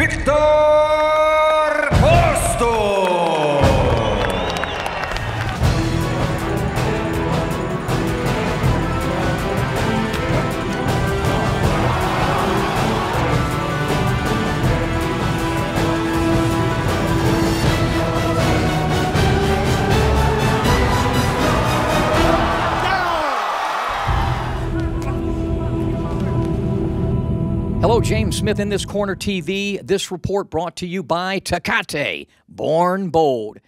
Viktor Postol. Hello, James Smith in this corner TV. This report brought to you by Tecate, born bold.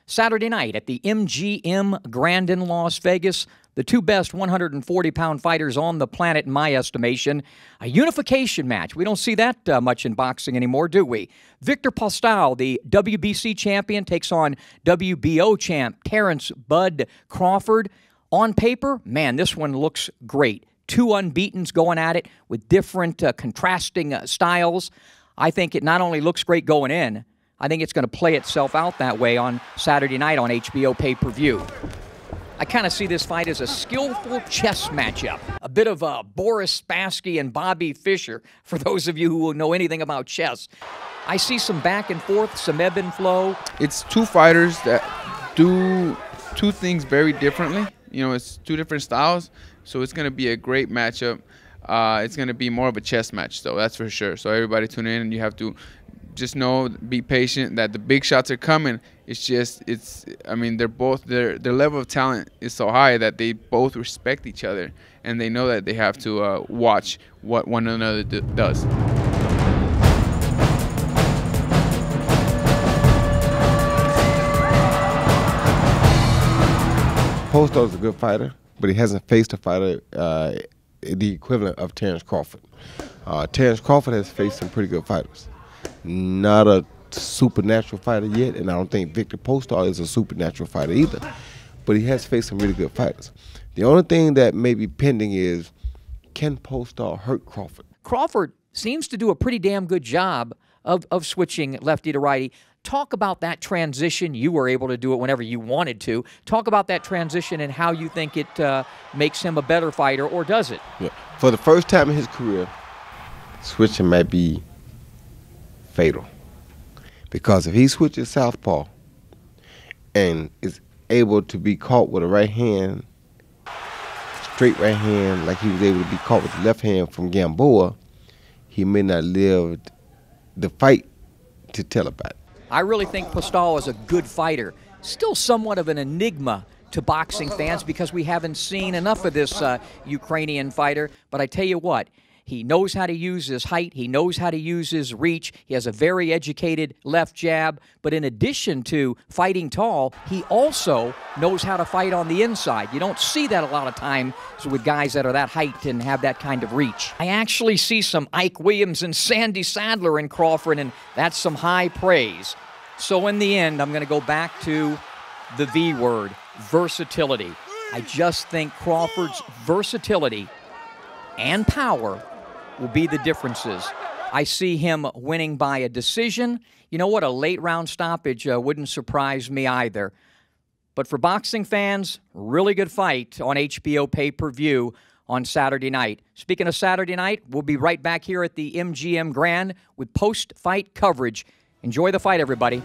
Saturday night at the MGM Grand in Las Vegas, the two best 140-pound fighters on the planet, in my estimation. A unification match. We don't see that much in boxing anymore, do we? Viktor Postol, the WBC champion, takes on WBO champ Terence "Bud" Crawford. On paper, man, this one looks great. Two unbeatens going at it with different contrasting styles. I think it not only looks great going in, I think it's going to play itself out that way on Saturday night on HBO pay-per-view. I kind of see this fight as a skillful chess matchup. A bit of Boris Spassky and Bobby Fischer, for those of you who know anything about chess. I see some back and forth, some ebb and flow. It's two fighters that do two things very differently. You know, it's two different styles. So it's going to be a great matchup. It's going to be more of a chess match, though, that's for sure. So everybody tune in, and you have to just know, be patient, that the big shots are coming. I mean, they're both, their level of talent is so high that they both respect each other, and they know that they have to watch what one another does. Postol is a good fighter, but he hasn't faced a fighter the equivalent of Terence Crawford. Terence Crawford has faced some pretty good fighters. Not a supernatural fighter yet, and I don't think Viktor Postol is a supernatural fighter either. But he has faced some really good fighters. The only thing that may be pending is, can Postol hurt Crawford? Crawford seems to do a pretty damn good job of switching lefty to righty. Talk about that transition. You were able to do it whenever you wanted to. Talk about that transition and how you think it makes him a better fighter, or does it? Yeah. For the first time in his career, switching might be fatal. Because if he switches southpaw and is able to be caught with a right hand, straight right hand, like he was able to be caught with the left hand from Gamboa, he may not live the fight to tell about it. I really think Postol is a good fighter. Still somewhat of an enigma to boxing fans because we haven't seen enough of this Ukrainian fighter. But I tell you what, he knows how to use his height. He knows how to use his reach. He has a very educated left jab. But in addition to fighting tall, he also knows how to fight on the inside. You don't see that a lot of times with guys that are that height and have that kind of reach. I actually see some Ike Williams and Sandy Sadler in Crawford, and that's some high praise. So in the end, I'm going to go back to the V word, versatility. I just think Crawford's versatility and power will be the differences. I see him winning by a decision. You know what? A late round stoppage wouldn't surprise me either. But for boxing fans, really good fight on HBO pay-per-view on Saturday night. Speaking of Saturday night, we'll be right back here at the MGM Grand with post-fight coverage. Enjoy the fight, everybody.